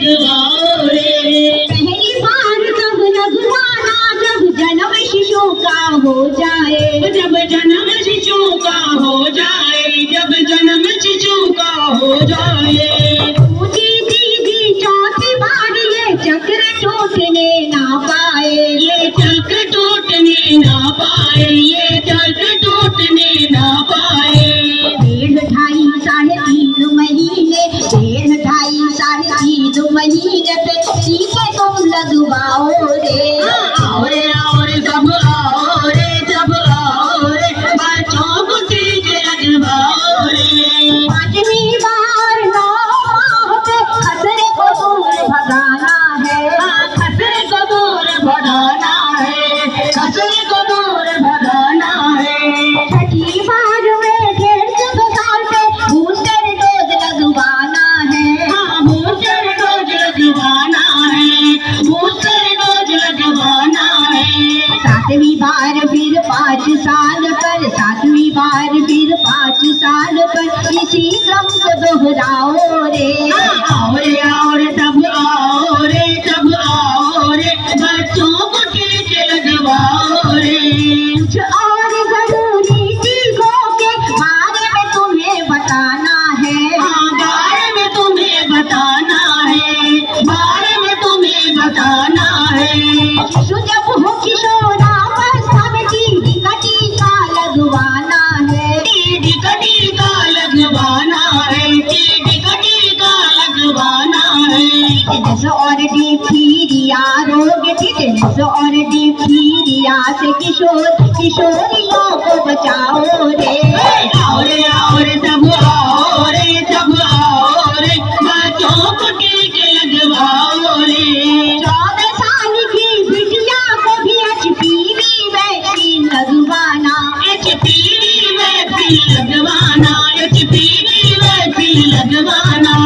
लगवाओ रे। पहली बार तब लगवाना जब जन्म शिशु का हो जाए, जब जन्म शिशु का हो जाए, जब जन्म शिशु का हो जाए। ऊंची दीदी चौथी बार ये चक्र टूटने ना पाए, ये चक्र टूटने ना पाए, ये चक्र टूटने ना पाए। 1.5 साढ़े 3 महीने, 1.5 साढ़े 3 महीने पे टीके तुम लगवाओ रे। आओ रे सब आओ रे, सब आओ रे, बच्चों को टीके लगवाओ रे। 5वीं बार 9 माह पे खतरे को दूर भगाना है, खतरे को दूर भगाना है, खतरे को दूर भगाना है। 6ठी बार में 1.5 साल पे बूस्टर डोज लगवाना है, बूस्टर डोज लगवाना है, बूस्टर डोज लगवाना है। 7वीं बार फिर 5 साल पर, 7वीं बार फिर 5 साल पर इसी क्रम को दोहराओ रे। आओ रे सब आओ रे, सब आओ रे, बच्चों को टीके लगवाओ रे। कुछ और जरूरी चीजों के बारे में तुम्हें बताना है, बारे में तुम्हें बताना है, बारे में तुम्हें बताना है। शिशु जब हो किशोरावस्था में टीडी का टीका लगवाना है, टीडी का टीका लगवाना है, टीडी का टीका लगवाना है। टिटनेस और डिप्थीरिया रोग, टिटनेस और डिप्थीरिया से किशोरियों को बचाओ रे। आओ रे सब आओ रे, सब आओ रे, बच्चों को टीके लगवाओ रे। 14 साल की बिटिया को भी HPV वैक्सीन लगवाना, HPV वैक्सीन लगवाना, HPV वैक्सीन लगवाना।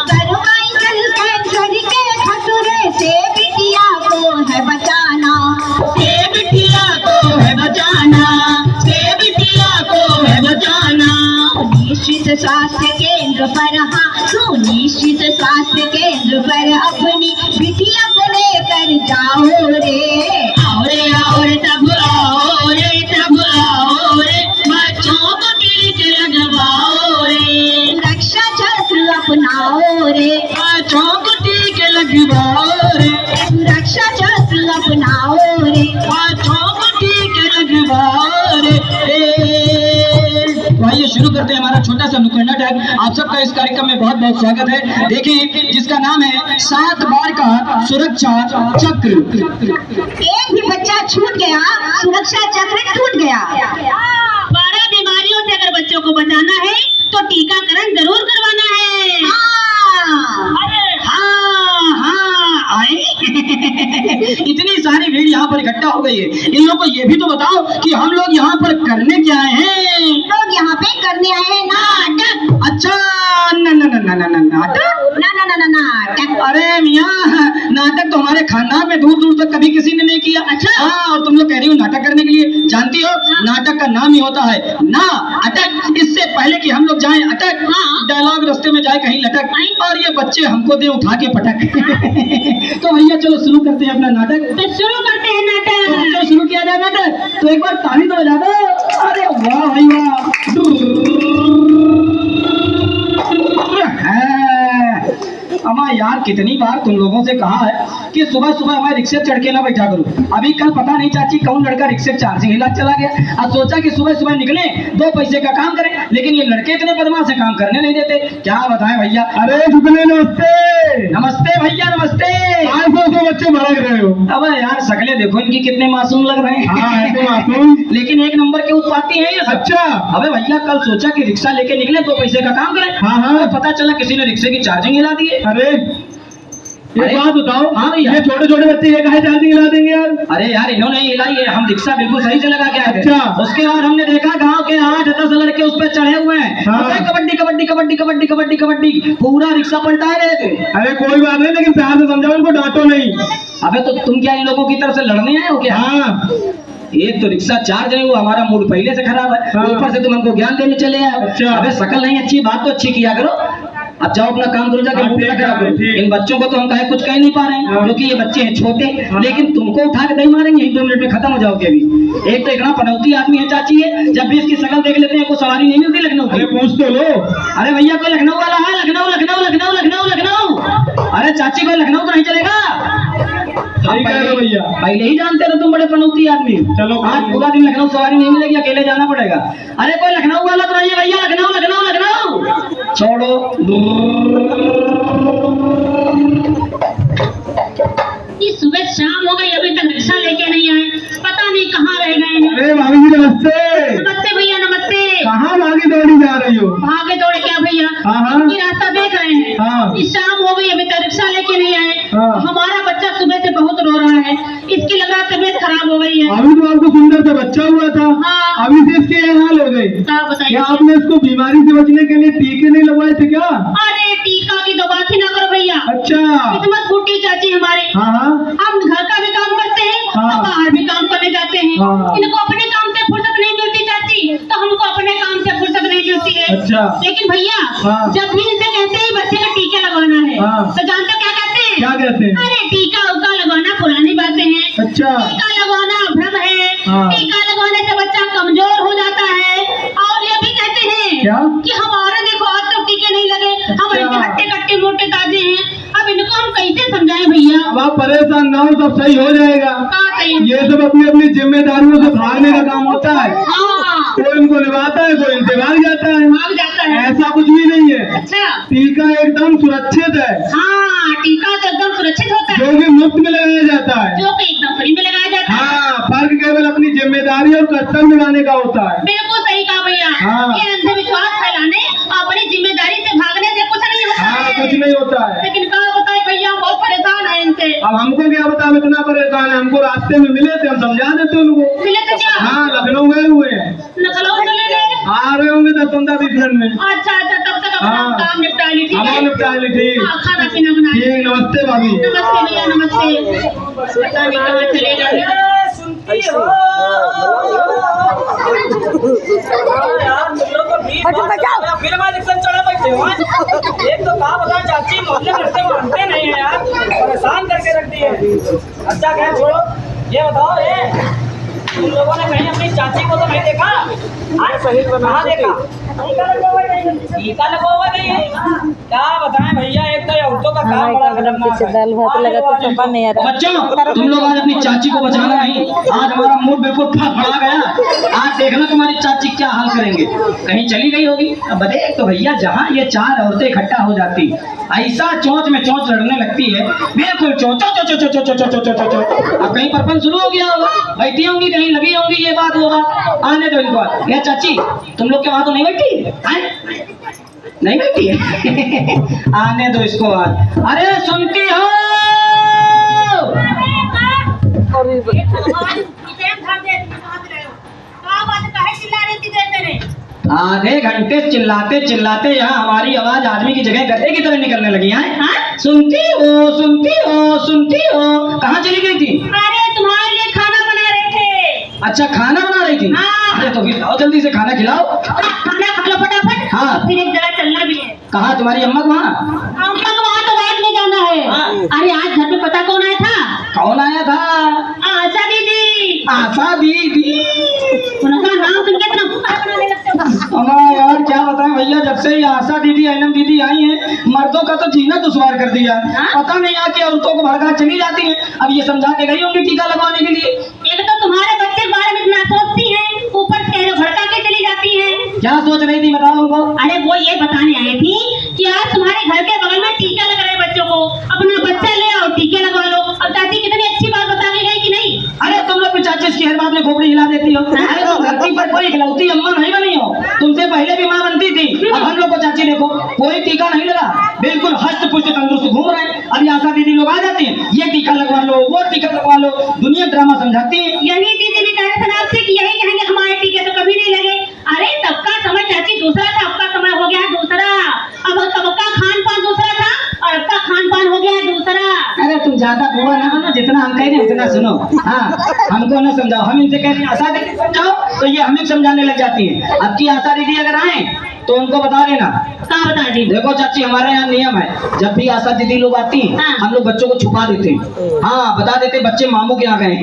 सर्वाइकल कैंसर के खतरे से बिटिया को है बचाना, से बिटिया को है बचाना, से बिटिया को है बचाना। निश्चित स्वास्थ्य केंद्र पर, हाँ सुनिश्चित स्वास्थ्य केंद्र पर अपनी बिटिया को लेकर जाओ रे। आओ रे सब आओ रे, सब आओ रे, बच्चों को टीके लगवाओ रे। रक्षा छत्र अपनाओ रे, बच्चों को टीके लगवाओ रे, रक्षा छत्र अपनाओ रे। बच्चों को टीके लगवाओ रे। भाई शुरू करते हैं हमारा छोटा सा नुक्कड़ नाटक। आप सबका इस कार्यक्रम में बहुत बहुत स्वागत है। देखिए जिसका नाम है 7 बार का सुरक्षा चक्र। एक भी बच्चा छूट गया, सुरक्षा चक्र टूट गया। 12 बीमारियों से अगर बच्चों को बचाना है तो टीकाकरण जरूर करवाना है। हाँ आए इतनी सारी भीड़ यहाँ पर इकट्ठा हो गई है। इन लोगों को ये भी तो बताओ कि हम लोग यहाँ पर करने क्या आए हैं। लोग यहाँ पे करने आए हैं नाटक। अच्छा नाटक। अरे मियाँ नाटक तो हमारे खानदान में दूर दूर तक कभी किसी ने नहीं किया। अच्छा हाँ, और तुम लोग कह रही हो नाटक करने के लिए। जानती हो नाटक का नाम ही होता है ना अटक। इससे पहले कि हम लोग जाएं अटक, डायलॉग रास्ते में जाए कहीं लटक, और ये बच्चे हमको दे उठा के पटक। तो भैया चलो शुरू करते हैं अपना नाटक। तो शुरू करते हैं नाटक। तो शुरू किया जाए नाटक तो एक बार ताली तो बजा दो। अरे वाह भाई वाह। अम्मा यार कितनी बार तुम लोगों से कहा है कि सुबह सुबह हमारे रिक्शे चढ़ के ना बैठा करो। अभी कल पता नहीं चाची कौन लड़का रिक्शे चार्जिंग हिला चला गया। अब सोचा कि सुबह सुबह निकले 2 पैसे का काम करें, लेकिन ये लड़के इतने बदमाश है काम करने नहीं देते। क्या बताएं भैया। अरे शुक्ले नमस्ते। नमस्ते भैया नमस्ते। आज तो बच्चे भड़क रहे हो। अब यार शकले देखो इनकी कितने मासूम लग रहे हैं। हाँ ऐसे मासूम, लेकिन एक नंबर के उत्पाती है ये सब। अच्छा अबे भैया कल सोचा कि रिक्शा लेके निकले 2 पैसे का काम करें। हाँ हाँ। तो पता चला किसी ने रिक्शे की चार्जिंग हिला दी है। अरे एक बात बताओ, हाँ भैया। ये छोटे छोटे बच्चे ये काहे चार्जिंग हिला देंगे यार। अरे यार इन्होंने ही हिलाई है, हम रिक्शा बिल्कुल सही से लगा के आए थे। अच्छा। उसके बाद हमने देखा गांव के 8-10 लड़के उस पर चढ़े हुए हैं। हाँ। अरे कबड्डी कबड्डी कबड्डी कबड्डी कबड्डी कबड्डी पूरा रिक्शा पलटा रहे थे। अरे कोई बात नहीं, लेकिन प्यार से समझाओ, इनको डांटो नहीं। अबे तो तुम क्या इन लोगों की तरफ से लड़ने आए हो क्या? हाँ एक तो रिक्शा चार्ज नहीं हुआ, हमारा मूड पहले से खराब है। हाँ। ऊपर से तुम हमको ज्ञान देने चले आए। अच्छा। अबे शकल नहीं अच्छी, बात तो अच्छी किया करो। अब जाओ अपना काम करो, जाके हाँ, मुंह ठीक लगा है, करो। ठीक। इन बच्चों को तो हम कुछ कह नहीं पा रहे हैं हाँ। क्योंकि ये बच्चे हैं छोटे, हाँ। लेकिन तुमको उठा के नहीं मारेंगे, 1-2 मिनट में खत्म हो जाओगे अभी। एक तो इतना पनौती आदमी है चाची है, जब भी इसकी शक्ल देख लेते हैं कोई सवारी नहीं मिलती लखनऊ अरे की। पूछ तो लो। अरे भैया कोई लखनऊ वाला है? लखनऊ लखनऊ लखनऊ लखनऊ लखनऊ। अरे चाची कोई लखनऊ तो नहीं चलेगा? सही कह रहे हो भैया। पहले ही जानते थे तुम बड़े पनौती आदमी। चलो, आज पूरा दिन लखनऊ सवारी नहीं मिलेगी, अकेले जाना पड़ेगा। अरे कोई लखनऊ वाला तो नहीं है भैया? लखनऊ लखनऊ लखनऊ छोड़ो। ये सुबह शाम हो गई अभी तक रिक्शा लेके नहीं आए, पता नहीं कहाँ रह गए हैं। अरे भाभी जी नमस्ते। नमस्ते भैया नमस्ते। कहाँ भागी दौड़ी जा रही हो? भागे दौड़े क्या भैया, हाँ, हाँ। इनकी रास्ता देख रहे हैं। हाँ। इस शाम हो गई अभी तक रिक्शा लेके नहीं आए। हाँ। हमारा बच्चा सुबह से बहुत रो रहा है, इसकी लग रहा तबीयत खराब हो गई है। अभी तो आपको सुंदर सा बच्चा हुआ था, हाँ। अभी से इसके ये हाल हो गए। क्या बताइए? क्या आपने इसको बीमारी से बचने के लिए टीके नहीं लगवाए थे क्या? अरे टीका की तो बात ही ना करो भैया, अच्छा। किस्मत फूटी चाची हमारी। हाँ हाँ। हम घर का भी काम करते हैं हाँ। और बाहर भी काम करने जाते हैं। हाँ। इनको अपने काम से फुर्सत नहीं मिलती चाची, तो हमको अपने काम से फुर्सत नहीं मिलती है। अच्छा। लेकिन भैया हाँ। जब भी इनसे कहते हैं बच्चे का टीका लगवाना है, हाँ। तो जानते हो क्या कहते हैं? क्या कहते हैं? अरे टीका उका लगवाना पुरानी बातें हैं। अच्छा। टीका लगवाना भ्रम है। हाँ। टीका लगवाने से बच्चा कमजोर हो जाता है। और ये भी कहते हैं क्या? कि हमारे देखो आज तक टीके नहीं लगे, हम अच्छा। ऐसे हट्टे कट्टे मोटे ताजे हैं। अब इनको हम कैसे समझाएं भैया? अब आप परेशान ना हो, सब सही हो जाएगा। कहाँ सही? ये सब अपनी अपनी जिम्मेदारियों से भागने का काम होता है। हाँ, कोई इनको निभाता है, कोई इनसे भाग जाता है। भाग जाता है। ऐसा कुछ भी नहीं है। अच्छा। टीका एकदम सुरक्षित है, हाँ, टीका तो एकदम सुरक्षित होता है, जो कि मुफ्त में लगाया जाता है। जो कि एकदम फ्री में लगाया जाता है। हाँ, फर्क केवल अपनी जिम्मेदारी और कर्तव्य निभाने का होता है। बिल्कुल सही कहा भैया। हाँ। ये अंधविश्वास फैलाने और अपनी जिम्मेदारी से भागने से कुछ नहीं होता हाँ, है। कुछ नहीं होता है। लेकिन कहा बताए भैया, हम बहुत परेशान है इनसे। अब हमको क्या पता, हम इतना परेशान है। हमको रास्ते में मिले थे, हम समझा देते उनको। मिले तो क्या? हाँ, लखनऊ गए हुए हैं, लखनऊ चले गए? आ रहे होंगे 10-15-20 मिनट में। अच्छा अच्छा, तब तक अपना हाँ। काम निपटा ली। ठीक हम है, निपटा ली। ठीक हाँ, खाना पीना बना ली। ठीक, नमस्ते भाभी। नमस्ते भैया नमस्ते। पता नहीं कहाँ चले गए। एक तो कहा बता चाची, मोहल्ले में रिश्ते मानते नहीं है यार, परेशान करके रख दिए। अच्छा कहे छोड़ो, ये बताओ ये तुम लोगों ने कहीं अपनी चाची को तो नहीं देखा? कहाँ देखा? टीका लगा हुआ नहीं है। क्या बताएं भैया, एक तो ये औरतों का काम बड़ा खतरनाक है। दाल भात लगा तो चंपा नहीं आ रहा। बच्चों, तुम लोग आज अपनी चाची को बचाना नहीं। आज हमारा मूड बिल्कुल फड़फड़ा गया। आज देखना तुम्हारी चाची क्या हाल करेंगे। कहीं चली गई होगी। अब देख तो भैया, जहाँ ये 4 औरतें इकट्ठा हो जाती, ऐसा चोंच में चोंच लड़ने लगती है, बिल्कुल चोंच चो चो चो चो चो चो चो चो। अब कहीं परपन शुरू हो गया होगा, बैठी होंगी कहीं, लगी होंगी ये बात वो बात। आने दो इनको। ये चाची, तुम लोग के वहां तो नहीं बैठी है? नहीं बैठी है? आने दो इसको आज। अरे सुनती हो? आधे घंटे चिल्लाते चिल्लाते यहाँ हमारी आवाज आदमी की जगह गधे की तरह निकलने लगी है। हाँ? सुनती हो सुनती हो सुनती हो? कहाँ चली गई थी? अरे तुम्हारे लिए खाना बना रहे थे। अच्छा, खाना बना रही थी? हाँ। अरे तो फिर आओ जल्दी से खाना खिलाओ। खाना खा लो फटाफट। हाँ। फिर एक जगह चलना भी है। कहाँ तुम्हारी अम्मा को? वहाँ? अम्मा को वहाँ तो बाद में जाना है। हाँ। अरे आज घर पे पता कौन आया था? कौन आया था? आशा दीदी। आशा दीदी। उनका नाम सुन के इतना बुखार बनाने लगते हो। हाँ यार, क्या बताएं भैया, जब से ये आशा दीदी ऐनम दीदी आई हैं, मर्दों का तो जीना दुश्वार कर दिया। हाँ? पता नहीं आके औरतों को भड़का चली जाती हैं। अब ये समझा के गई होंगी टीका लगवाने के लिए। एक तो तुम्हारे बच्चे के बारे में इतना सोचती हैं, ऊपर से भड़का के चली जाती हैं। क्या सोच रही थी बताओ हमको? अरे वो ये बताने आई थी कि आज तुम्हारे घर के बगल में टीका लग रहे बच्चों को, अपना बच्चा ले आओ टीके लगवा लो। अब चाची कितनी अच्छी बात बता के गई कि नहीं? अरे तुम लोग भी चाची इसकी हर बात में खोपड़ी हिला देती हो। अरे तो धरती पर कोई इकलौती अम्मा नहीं बनी हो, तुमसे पहले भी माँ बनती थी। अब हम लोग को चाची देखो, कोई टीका नहीं लगा, बिल्कुल हष्ट पुष्ट तंदुरुस्त घूम रहे हैं। अभी आशा दीदी लोग आ जाती हैं, ये टीका लगवा लो, वो टीका लगवा लो, दुनिया ड्रामा समझाती है। यही दीदी भी कह रहे थे आपसे कि यही कहेंगे हमारे टीके तो कभी नहीं लगे। अरे तब का समय चाची दूसरा था, अब का समय हो गया है दूसरा। अब तब का खान पान दूसरा था और अब का खान पान हो गया है दूसरा। अरे तुम ज्यादा बुआ ना बनो, जितना हम कह रहे हैं उतना सुनो। हाँ, हमको ना समझाओ, हम इनसे कह रहे हैं आशा दीदी समझाओ, तो ये हमें समझाने लग जाती है। अब की आशा दीदी अगर आए तो उनको बता देना। कहाँ बता जी। देखो चाची, हमारे यहाँ नियम है, जब भी आशा दीदी लोग आती हैं, हाँ। हम लोग बच्चों को छुपा देते हैं। हाँ, बता देते बच्चे मामू के यहाँ गए।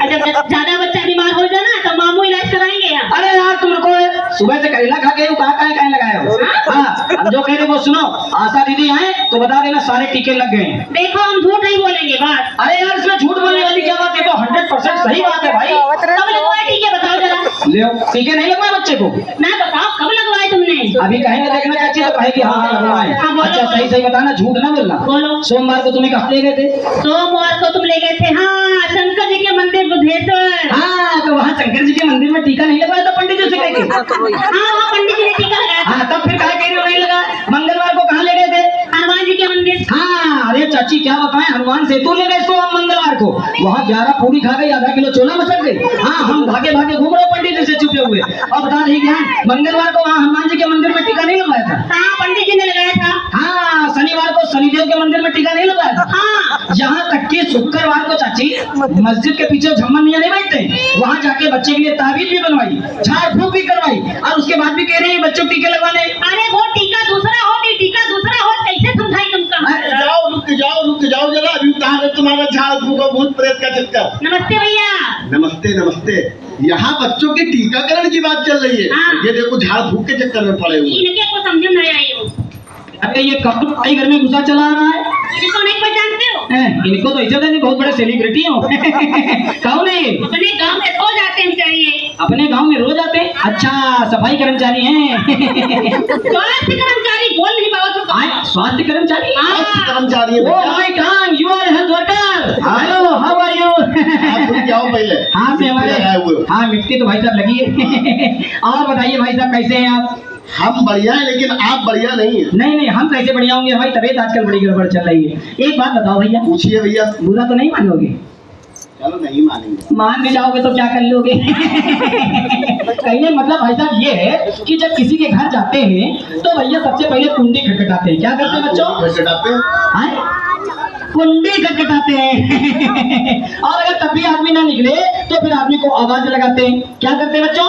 जब ज्यादा बच्चा बीमार हो जाए ना तो मामू इलाज कराएंगे यहाँ। अरे यार, तुम रुको, सुबह से करेला खा के कहाँ लगाए हो? हाँ, अब जो कह रहे वो सुनो। आशा दीदी आए तो बता देना सारे टीके लग गए हैं। देखो हम झूठ नहीं बोलेंगे बस। अरे यार, इसमें झूठ बोलने वाली क्या बात है? तो 100% सही बात है भाई। कब लगवाए टीके बताओ जरा। ले, टीके नहीं लगवाए बच्चे को? ना बताओ कब लगवाए तुमने। अभी कहेंगे देखना चाची तो कहेगी हाँ हाँ लगवाए। हाँ, बोलो, अच्छा, सही सही बताना, झूठ ना बोलना। बोलो। सोमवार को तुम्हें कहाँ ले गए थे? सोमवार को तुम ले गए थे, हाँ, शंकर जी के मंदिर बुद्धेश्वर। हाँ, तो वहाँ शंकर जी के मंदिर में टीका नहीं लगवाया था पंडित जी से कह के? हाँ, पंडित जी ने टीका लगाया था। हाँ, तब फिर कहे कह रही हो नहीं लगा? मंगलवार को कहाँ ले गए थे? हनुमान जी के मंदिर। हाँ, अरे चाची क्या बताएं, हनुमान सेतु ले गए तो हम मंगलवार को वहाँ 11 पूरी खा गई, आधा किलो छोला मचक गई। हाँ, हम भागे भागे घूम रहे पंडित जी से छुपे हुए, और बता रही क्या मंगलवार को वहाँ हनुमान जी के मंदिर में टीका नहीं लगवाया था? हाँ, पंडित जी ने लगाया था। हाँ, शनिवार को शनिदेव के मंदिर में टीका नहीं लगवाया था? हाँ। यहाँ तक कि शुक्रवार को चाची मस्जिद के पीछे झम्मन मियाँ नहीं बैठते, वहाँ जाके बच्चे के लिए ताबीज भी बनवाई, झाड़ फूक भी करवाई, और उसके बाद भी कह रही है बच्चों को टीके लगवाने। अरे वो टीका दूसरा हो, टीका दूसरा हो, कैसे समझाई तुमको। रुक जाओ जरा, अभी कहाँ है तुम्हारा झाड़ फूक और भूत प्रेत का चक्कर? नमस्ते भैया। नमस्ते नमस्ते। यहाँ बच्चों के टीकाकरण की बात चल रही है। हाँ। ये देखो झाड़ फूक के चक्कर में पड़े हुए। इनके को समझ में नहीं आई हो। अरे ये कब भाई घर में घुसा चला रहा है? इनको नहीं पहचानते हो? इनको तो ऐसे नहीं, बहुत बड़े सेलिब्रिटी हो। कौन है ये? अपने गांव में सो जाते हैं चाहिए। अपने गांव में रोज आते हैं? अच्छा, सफाई कर्मचारी हैं। स्वास्थ्य कर्मचारी बोल नहीं पाओ तो स्वास्थ्य कर्मचारी? कर्मचारी है Oh my God, you are a health worker. Hello, how are you? आप रुक जाओ पहले। हाँ से हमारे, लगाए हुए हो। हाँ मिट्टी तो भाई साहब लगी है। और बताइए भाई साहब कैसे हैं आप? हम बढ़िया है, लेकिन आप बढ़िया नहीं है। नहीं नहीं, हम कैसे बढ़िया होंगे? हमारी तबीयत आजकल बड़ी गड़बड़ चल रही है। एक बात बताओ भैया, पूछिए भैया। बुरा तो नहीं मानोगे? चलो नहीं मानेंगे। मान भी जाओगे तो क्या कर लोगे? कहने मतलब भाई साहब ये है कि जब किसी के घर जाते हैं तो भैया सबसे पहले कुंडी खटखटाते हैं। क्या करते हैं बच्चों? खटखटाते हैं? कुंडी खटखटाते हैं। और अगर तब भी आदमी ना निकले तो फिर आदमी को आवाज लगाते हैं। क्या करते हैं बच्चों?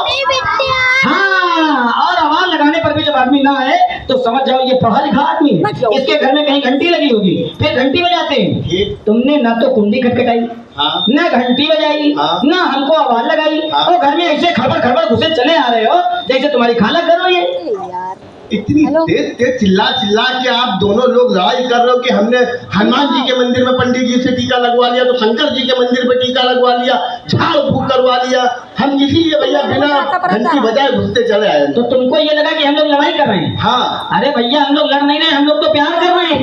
हाँ, और आवाज लगाने पर भी जब आदमी ना आए तो समझ जाओ ये पढ़ा लिखा आदमी है। इसके घर में कहीं घंटी लगी होगी, फिर घंटी बजाते हैं। तुमने ना तो कुंडी खटखटाई, हाँ। ना घंटी बजाई, हाँ। ना हमको आवाज लगाई, हाँ। और घर में ऐसे खड़बड़ खड़बड़ घुसे चले आ रहे हो जैसे तुम्हारी खाला करो। ये इतनी तेज चिल्ला के आप दोनों लोग लड़ाई कर रहे हो कि हमने हनुमान जी के मंदिर में पंडित जी से टीका लगवा लिया, तो शंकर जी के मंदिर में टीका लगवा लिया, झाड़ फूक करवा लिया। हम इसीलिए भैया बिना घंटी बजाए घुसते चले आए। तो तुमको ये लगा कि हम लोग लड़ाई कर रहे हैं? हाँ। अरे भैया, हम लोग लड़ नहीं रहे, हम लोग तो प्यार कर रहे हैं।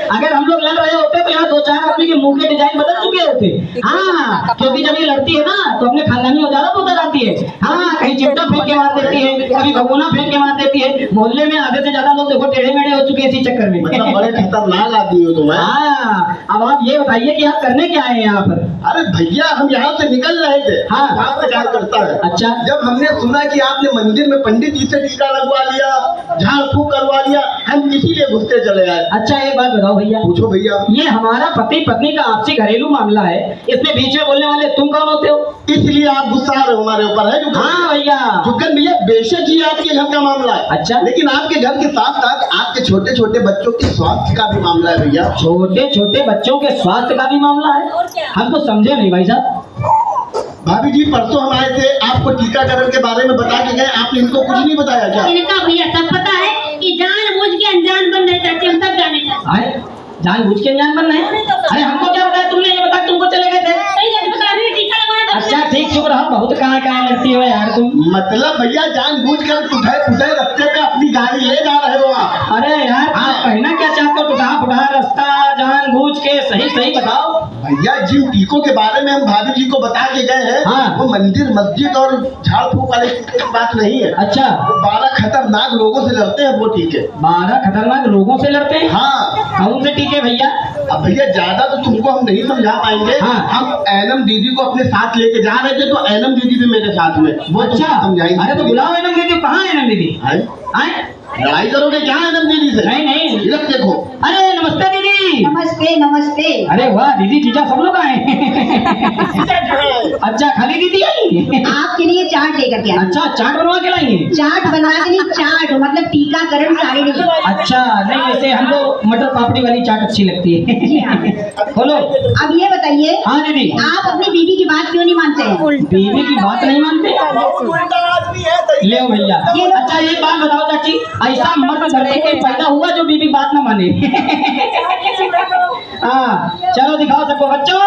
अगर हम लोग लड़ रहे होते तो यहाँ 2-4 आदमी के मुंह के डिजाइन बदल चुके होते। हाँ, क्योंकि जब ये लड़ती है ना तो अपने खानदानी औजारों को उतराती है। हाँ, कहीं चिमटा फेंक के मार देती है, कभी भगोना फेंक के मार देती है। मोहल्ले में आधे से ज्यादा लोग देखो टेढ़े मेढ़े हो चुके हैं इसी चक्कर में। मतलब बड़े खतरनाक आदमी हो तुम। हाँ, अब आप ये बताइए कि आप करने क्या आए हैं यहाँ पर? अरे भैया, हम यहाँ से निकल रहे थे। हाँ। वहाँ से क्या करता है। अच्छा। जब हमने सुना कि आपने मंदिर में पंडित जी से टीका लगवा लिया, झाड़ फूक करवा लिया, हम इसीलिए घुसते चले आए। अच्छा, एक बात बताओ भैया। पूछो भैया। ये हमारा पति पत्नी का आपसी घरेलू मामला है, इसमें बीच में बोलने वाले तुम कौन होते हो? इसलिए आप गुस्सा आ रहे हो हमारे ऊपर, है? हाँ भैया। जुगन भैया, बेशक ही आपके घर का मामला है। अच्छा। लेकिन आपके घर के साथ साथ आपके छोटे छोटे बच्चों के स्वास्थ्य का भी मामला है भैया। छोटे छोटे बच्चों के स्वास्थ्य का भी मामला है? हम तो समझे नहीं भाई साहब। भाभी जी, परसों हम आए थे, आपको टीकाकरण के बारे में बता के गए, आपने इनको कुछ नहीं बताया क्या? इनका भैया सब पता है कि जानबूझ के अनजान बन रहे चाची, हम सब जाने चाहते हैं। जानबूझ के अनजान बनना है? अरे हमको क्या बताया तुमने? ये बता, तुमको चले गए थे? टीका लगवाना था। अच्छा ठीक, चुप रहो, बहुत कहाँ लड़ती हो यार तुम। मतलब भैया जानबूझकर टूटे रास्ते पे अपनी गाड़ी ले जा रहे हो आप? अरे यार, आप कहना क्या चाहते हो? टूटा रास्ता जानबूझ के? सही बताओ भैया। जिन टीकों के बारे में हम भाभी जी को बता के गए हैं, हाँ। वो मंदिर मस्जिद और झाड़ फूक वाले टीके की बात नहीं है। अच्छा। वो 12 खतरनाक लोगों से लड़ते हैं वो टीके। 12 खतरनाक लोगों से लड़ते हैं? हाँ। कौन से टीके भैया? अब भैया ज्यादा तो तुमको हम नहीं समझा पाएंगे। हाँ। हम एनम दीदी को अपने साथ लेके जा रहे थे, तो एनम दीदी भी मेरे साथ में, वो अच्छा समझाएंगे। अरे तो बुलाओ एनम दीदी। कहाँ एनम दीदी? आए? लड़ाई करोगे क्या एनम दीदी से? नहीं। इधर देखो। अरे नमस्ते दीदी। नमस्ते नमस्ते। अरे वाह दीदी, जीजा सब लोग आए। अच्छा, खाली दीदी आई? आपके लिए चाट लेकर के आए। अच्छा, चाट बनवा के लाई है? चाट बनवा के नहीं, चाट मतलब मतलब टीकाकरण सारे नहीं। अच्छा नहीं, वैसे हमको मटर पापड़ी वाली चाट अच्छी लगती जी हाँ। है। बोलो। अब ये बताइए, हाँ दीदी, आप अपनी बीवी की बात क्यों नहीं मानते हैं? बीवी की बात नहीं मानते? ले भैया। ये लो। अच्छा एक बात बताओ चाची, ऐसा मर्द घर में कोई पैदा हुआ जो बीवी बात ना माने? हाँ चलो दिखाओ सबको बच्चों।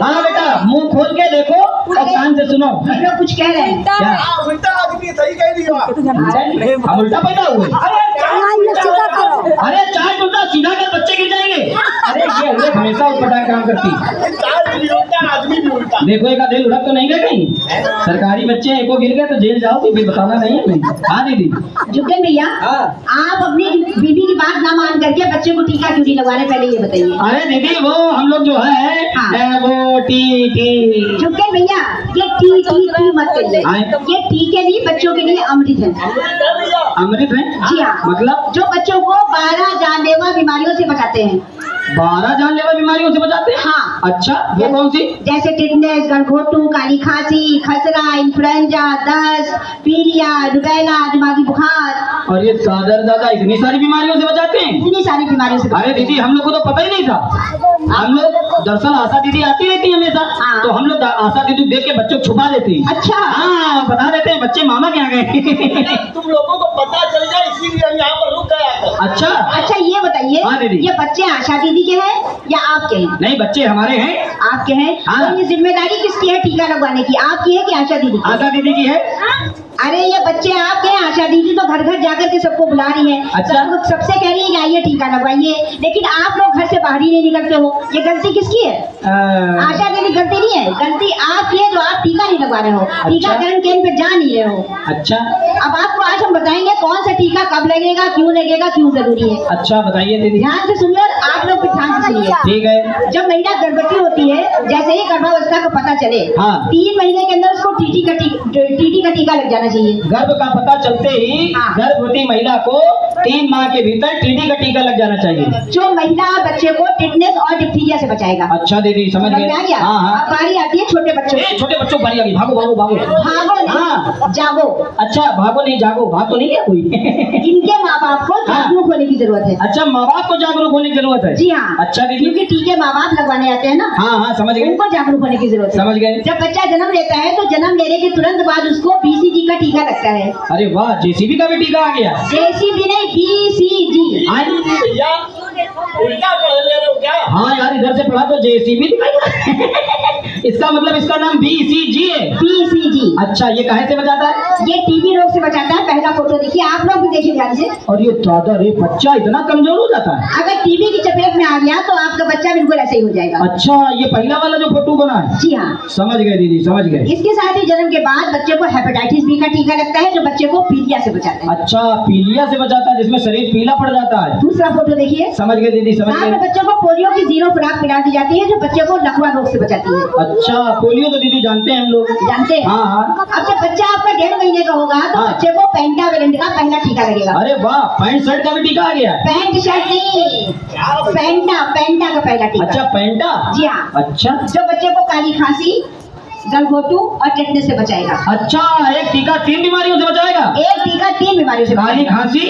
हाँ बेटा, मुंह खोल के देखो और कान से सुनो। ये लोग कुछ कह रहे हैं। क्या? उल्टा आदमी सही कह रही हो आप। हम उल्टा पैदा हुए? अरे चार उल्टा सीधा कर बच्चे गिर जाएंगे। अरे ये औरत हमेशा उल्टा काम करती। चार भी उल्टा, आदमी भी उल्टा। देखो एक आधे लुढ़क तो नहीं गए कहीं? सरकारी बच्चे हैं, एको गिर गए तो जेल जाओ, फिर बताना नहीं है कहीं। हाँ दीदी। जुगन भैया, हाँ। आप अपनी बीवी की बात ना मान करके बच्चे को टीका क्यों नहीं लगवा रहे, पहले ये बताइए। अरे दीदी वो हम लोग जो है हाँ। वो टी जुगन भैया, ये टी मत करिए। हाँ। ये टीके नहीं, बच्चों के लिए अमृत है। अमृत है? जी हाँ। मतलब जो बच्चों को 12 जानलेवा बीमारियों से बचाते हैं। 12 जानलेवा बीमारियों से बचाते हैं? हाँ। अच्छा वो कौन सी? जैसे टिटनेस, गलघोटू, काली खांसी, खसरा, इन्फ्लुएंजा, दस्त, पीलिया, रुबेला, दिमागी बुखार। और ये दादा इतनी सारी बीमारियों से बचाते हैं? इतनी सारी बीमारियों से अरे दीदी हम लोग को तो पता ही नहीं था। हम लोग दरअसल आशा दीदी आती रहती है हमेशा, हाँ। तो हम लोग आशा दीदी देख के बच्चों को छुपा देते हैं। अच्छा। हाँ बता देते हैं बच्चे मामा के यहाँ गए। तुम लोगों को पता चल जाए इसीलिए हम यहाँ पर रुक गए आकर। अच्छा अच्छा ये बताइए, हाँ दीदी। ये बच्चे आशा दीदी के हैं या आपके हैं? नहीं बच्चे हमारे हैं। आपके हैं। हाँ। तो ये जिम्मेदारी किसकी है टीका लगवाने की, आपकी है कि आशा दीदी की? आशा दीदी की है। अरे ये बच्चे आपके हैं, आशा दीदी तो घर घर जाकर के सबको बुला रही है। अच्छा। सबसे कह रही है कि आइए टीका लगवाइए, लेकिन आप लोग घर से बाहर ही नहीं निकलते हो। ये गलती किसकी है? आशा दीदी गलती नहीं है, गलती आपकी है जो आप टीका नहीं लगवा रहे हो, टीकाकरण केंद्र पे जा नहीं रहे हो। अच्छा अब आपको आज हम बताएंगे कौन सा टीका कब लगेगा, क्यों जरूरी है। अच्छा बताइए दीदी। ध्यान से सुनिए और आप लोग भी ध्यान से सुनिए। ठीक है। जब महिला गर्भवती होती है, जैसे ही गर्भावस्था का पता चले, हाँ। 3 महीने के अंदर उसको टीटी का टीका लग जाना चाहिए। गर्भ का पता चलते ही हाँ। गर्भवती महिला को 3 माह के भीतर टीटी का टीका लग जाना चाहिए, जो महिला बच्चे को टिटनेस और डिप्थीरिया से बचाएगा। अच्छा दीदी समझ समझ गए। में आ गया? हाँ हाँ। अब बारी आती है छोटे बच्चों की। छोटे बच्चों बारी आ गई, भागो भागो भागो। भागो नहीं, हाँ। जागो। अच्छा भागो नहीं जागो, भाग तो नहीं है कोई। इनके माँ बाप को जागरूक होने की जरूरत है। अच्छा माँ बाप को जागरूक होने की जरूरत है। जी हाँ। अच्छा दीदी। क्योंकि टीके माँ बाप लगवाने आते हैं ना, हाँ हाँ समझ गए, उनको जागरूक होने की जरूरत है। समझ गए। जब बच्चा जन्म लेता है तो जन्म लेने के तुरंत बाद उसको BCG का टीका लगता है। अरे वाह, जेसीबी का भी टीका आ गया। JCB नहीं, BCG। भैया उल्टा पढ़ ले रहे हो क्या? हाँ यार इधर से पढ़ा तो जेसीबी इसका मतलब इसका नाम BCG है। BCG। अच्छा ये काहे से बचाता है? ये टीबी रोग से बचाता है। पहला फोटो देखिए, आप लोग भी देखिए ध्यान से। और ये दादा रे बच्चा इतना कमजोर हो जाता है? अगर टीबी की चपेट में आ गया तो आपका बच्चा बिल्कुल ऐसे ही हो जाएगा। अच्छा ये पहला वाला जो फोटो बना है? जी हाँ। समझ गए दीदी समझ गए। इसके साथ ही जन्म के बाद बच्चे को हेपेटाइटिस बी का टीका लगता है, जो बच्चे को पीलिया से बचाता है। अच्छा पीलिया से बचाता है, जिसमें शरीर पीला पड़ जाता है। दूसरा फोटो देखिए। समझ गए दीदी समझ साथ में गए। बच्चों को पोलियो की 0 खुराक पिला दी जाती है, जो बच्चे को लकवा रोग से बचाती है। अच्छा पोलियो तो दीदी जानते हैं हम लोग। जानते हैं? हाँ हाँ। अब जब बच्चा आपका 1.5 महीने का होगा तो हाँ। बच्चे को पेंटावेलेंट का पहला टीका लगेगा। अरे वाह, पैंट शर्ट का भी टीका आ गया। पैंट शर्ट नहीं, पेंटा का पहला टीका। अच्छा पेंटा। जी हाँ। अच्छा जो बच्चे को काली खांसी, गलघोटू और टेटनेस से बचाएगा। अच्छा एक टीका 3 बीमारियों से बचाएगा। एक टीका 3 बीमारियों से काली बचाएगा। खांसी,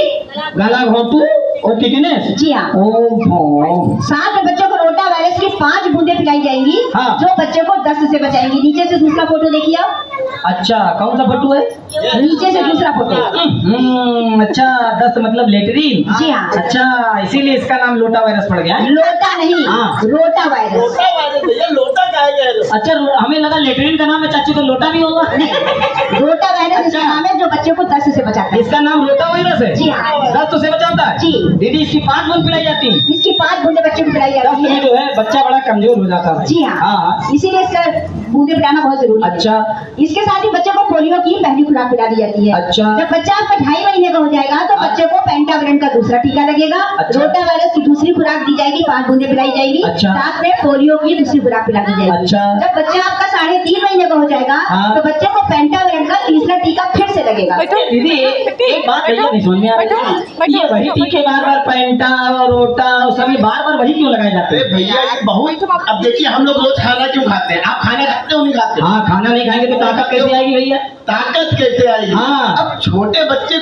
गला घोटू और टिटनेस। जी हाँ। ओहो। साथ में बच्चों को रोटा वायरस की 5 बूंदें पिलाई जाएंगी, हाँ। जो बच्चे को दस्त से बचाएंगी। नीचे से दूसरा फोटो देखिए आप। अच्छा कौन सा फोटो है? नीचे से दूसरा फोटो। अच्छा दस्त मतलब लेटरिन। जी हाँ। अच्छा इसीलिए इसका नाम लोटा वायरस पड़ गया। लोटा नहीं, हाँ। Rota virus. लोटा वाले भैया लोटा कहा गया। अच्छा हमें लगा लेटरिन का नाम है चाची, तो लोटा भी होगा। रोटा वायरस इसका नाम है, जो बच्चे को दस्त से बचाता है। इसका नाम रोटा वायरस है। जी हाँ। दस्त से बचाता है। जी। दीदी इसकी 5 बूंद पिलाई जाती है। इसकी 5 बूंदें बच्चे को पिलाई जाती दस्त है। में जो है बच्चा बड़ा कमजोर हो जाता है। जी हाँ। हाँ। इसीलिए इसका बूंदे पिलाना बहुत जरूरी है। अच्छा इसके साथ ही बच्चे को पोलियो की पहली खुराक पिला दी जाती है। अच्छा। जब बच्चा आपका 2.5 महीने का हो जाएगा तो हाँ। बच्चे को पेंटावेलेंट का दूसरा टीका लगेगा। अच्छा। रोटा वायरस की दूसरी खुराक दी जाएगी, 5 बूंदें पिलाई जाएगी। अच्छा। साथ में पोलियो की दूसरी खुराक पिला दी जाएगी। अच्छा। जब बच्चा आपका 3.5 महीने का हो जाएगा हाँ। तो बच्चे को पेंटावेलेंट का तीसरा टीका फिर से लगेगा। दीदी एक बात भैया नहीं समझ में आ रही, ये वही टीके बार पेंटा और रोटा और सभी बार वही क्यों लगाए जाते अरे हैं? भैया ये बहुत, अब देखिए हम लोग रोज खाना क्यों खाते हैं? आप खाना खाते हो नहीं खाते? हाँ खाना नहीं खाएंगे तो ताकत कैसे आएगी भैया? ताकत कैसे आएगी? हाँ। अब छोटे बच्चे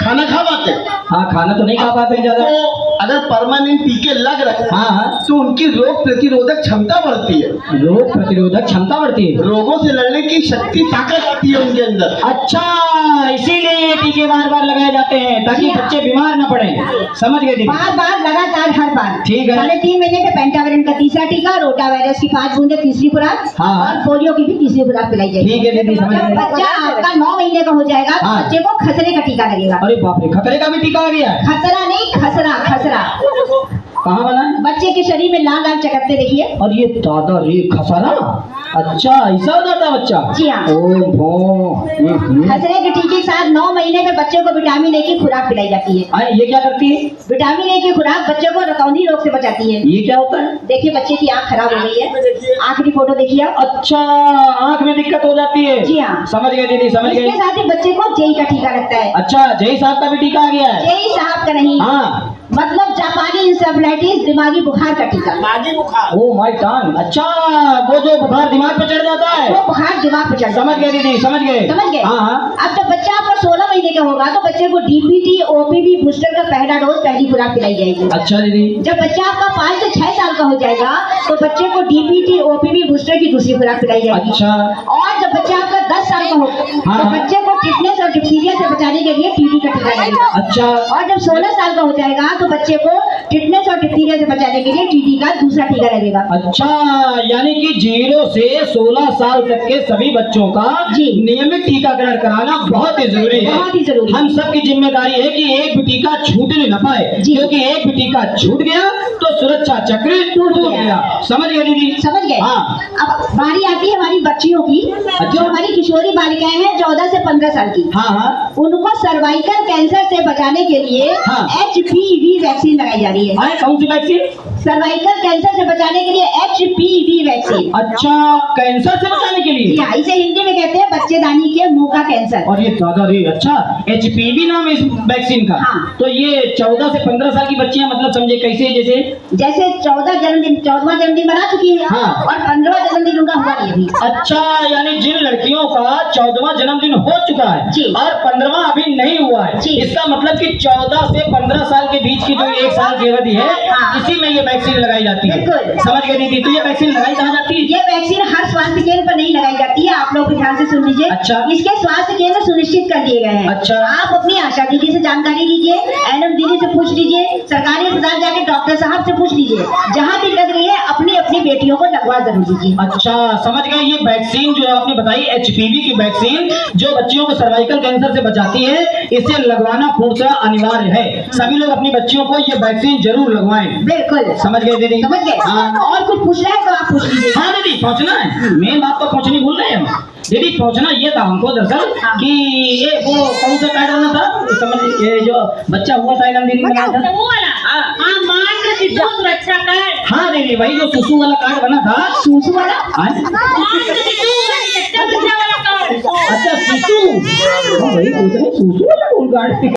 खाना खा पाते? हाँ, खाना तो नहीं खा पाते हैं ज्यादा। तो अगर परमानेंट टीके लग रहे हैं, हाँ, तो उनकी रोग प्रतिरोधक क्षमता बढ़ती है, रोग प्रतिरोधक क्षमता बढ़ती है। रोगों से लड़ने की शक्ति, ताकत आती है उनके अंदर। अच्छा, इसीलिए ये टीके बार बार लगाए जाते हैं ताकि जी हाँ। बच्चे बीमार न पड़े। समझ गए दीदी? बार बार लगातार हर बार। ठीक है। 3.5 महीने पे पेंटावेरेंट का तीसरा टीका, रोटा वायरस की 5 बूंदे तीसरी खुराक, हाँ। और पोलियो की भी तीसरी खुराक पिलाई जाएगी। ठीक है दीदी, समझ जब गए। बच्चा आपका 9 महीने का हो जाएगा तो हाँ। बच्चे को खसरे का टीका लगेगा। अरे बाप रे, खतरे का भी टीका आ गया है? खसरा नहीं, खसरा खसरा। कहाँ बना है? बच्चे के शरीर में लाल लाल चकत्ते देखिए। और ये दादा रे, खसाना? अच्छा, ऐसा होता था बच्चा? जी हाँ। ओए भो। खसरे के टीके के साथ 9 महीने में बच्चे को विटामिन ए की खुराक पिलाई जाती है। अरे ये क्या करती है? विटामिन ए की खुराक बच्चे को रतौंधी रोग से बचाती है। ये क्या होता है? देखिए बच्चे की आंख खराब हो गई है, आंख की फोटो देखिए आप। अच्छा, आंख में दिक्कत हो जाती है। जी हाँ। समझ गए दीदी, समझ इसके गए। साथ ही बच्चे को जेई का टीका लगता है। अच्छा, जय साहब का भी टीका आ गया है? जेई साहब का नहीं, हाँ। मतलब जापानी इंसेफेलाइटिस, दिमागी बुखार का टीका। मागी बुखार। Oh my God. अच्छा, वो जो बुखार दिमाग पे चढ़ जाता है। वो बुखार दिमाग पे चढ़ समझ गए दीदी, समझ गए। समझ गए? हाँ हाँ। अब जब बच्चा आपका 16 महीने का होगा तो बच्चे को डीपीटी ओपीवी बूस्टर का पहला डोज, पहली खुराक पिलाई जाएगी। अच्छा दीदी। जब बच्चा आपका 5 से 6 साल का हो जाएगा तो बच्चे को डीपीटी ओपीवी बूस्टर की दूसरी खुराक पिलाई जाएगी। अच्छा। और जब बच्चा आपका 10 साल का हो हाँ। तो बच्चे को टिटनेस और डिप्थीरिया से बचाने के लिए टीटी का टीका लगेगा। अच्छा। और जब 16 साल का हो जाएगा तो बच्चे को टिटनेस और डिप्थीरिया से बचाने के लिए टीटी का दूसरा टीका लगेगा। अच्छा, यानी कि 0 से 16 साल तक के सभी बच्चों का जी। नियमित टीकाकरण कराना बहुत ही जरूरी है। बहुत ही जरूरी है। हम सबकी जिम्मेदारी है कि एक भी टीका छूटने न पाए, जी। क्योंकि एक भी टीका छूट गया तो सुरक्षा चक्र टूट गया। समझ गए दीदी? समझ गए? हाँ। अब बारी आती है हमारी बच्चियों की, जो हमारी किशोरी बालिकाएं हैं 14 से 15 साल की। हाँ हाँ। उनको सर्वाइकल कैंसर से बचाने के लिए हाँ। HPV वैक्सीन लगाई जा रही है। आए, कौन सी वैक्सीन? सर्वाइकल कैंसर से बचाने के लिए HPV वैक्सीन। अच्छा, कैंसर से बचाने के लिए? या इसे हिंदी में कहते हैं बच्चेदानी के मुंह का कैंसर। और ये दादा रे, अच्छा, HPV नाम है इस वैक्सीन का? हाँ। तो ये 14 से 15 साल की बच्चियां, मतलब समझे कैसे? जैसे 14वां जन्मदिन बना चुकी है हाँ। और 15वां जन्मदिन उनका हुआ नहीं अभी। अच्छा, यानी जिन लड़कियों का 14वां जन्मदिन हो चुका है जी। और 15वां अभी नहीं हुआ है, जी। इसका मतलब कि 14 से 15 साल के बीच की जो 1 साल की अवधि है, हाँ। इसी में ये वैक्सीन लगाई जाती है। बिल्कुल। समझ गए दीदी? तो ये वैक्सीन लगाई कहाँ जाती है? ये वैक्सीन हर स्वास्थ्य केंद्र पर नहीं लगाई जाती है, आप लोग ध्यान से सुन लीजिए। अच्छा। इसके स्वास्थ्य केंद्र सुनिश्चित कर दिए गए हैं। अच्छा। आप अपनी आशा दीदी से जानकारी लीजिए, एनएम दीदी से पूछ लीजिए, सरकारी अस्पताल जाके डॉक्टर साहब से पूछ लीजिए, जहाँ भी लग रही है अपनी अपनी बेटियों को लगवा जरूर दीजिए। अच्छा, समझ गए। ये वैक्सीन जो आपने बताई, HPV की वैक्सीन, जो बच्चियों को सर्वाइकल कैंसर से बचाती है, इसे लगवाना पूर्णतः अनिवार्य है। सभी लोग अपनी बच्चियों को ये वैक्सीन जरूर लगवाएं। बिल्कुल। समझ गए दीदी? समझ गए? हाँ। और कुछ पूछना है तो आप पूछ लीजिए। हाँ दीदी, पहुंचना है। मेन बात तो पहुंचनी भूल रहे हैं हम। दीदी, पहुंचना ये था हमको दरअसल हाँ। कि ये वो कौन सा कार्ड बना था, समझ, ये जो बच्चा हुआ था एकदम दीदी ने बनाया था। वो वाला? हाँ। हाँ, मातृ शिशु सुरक्षा कार्ड। हाँ दीदी, वही जो सुसु वाला कार्ड बना था। सूसू वाला? हाँ? मातृ शिशु सुरक्षा वाला कार्ड। अच्छा, सुसु। हाँ, वही पूछ रहे, सुसु वाला कौन कार्ड?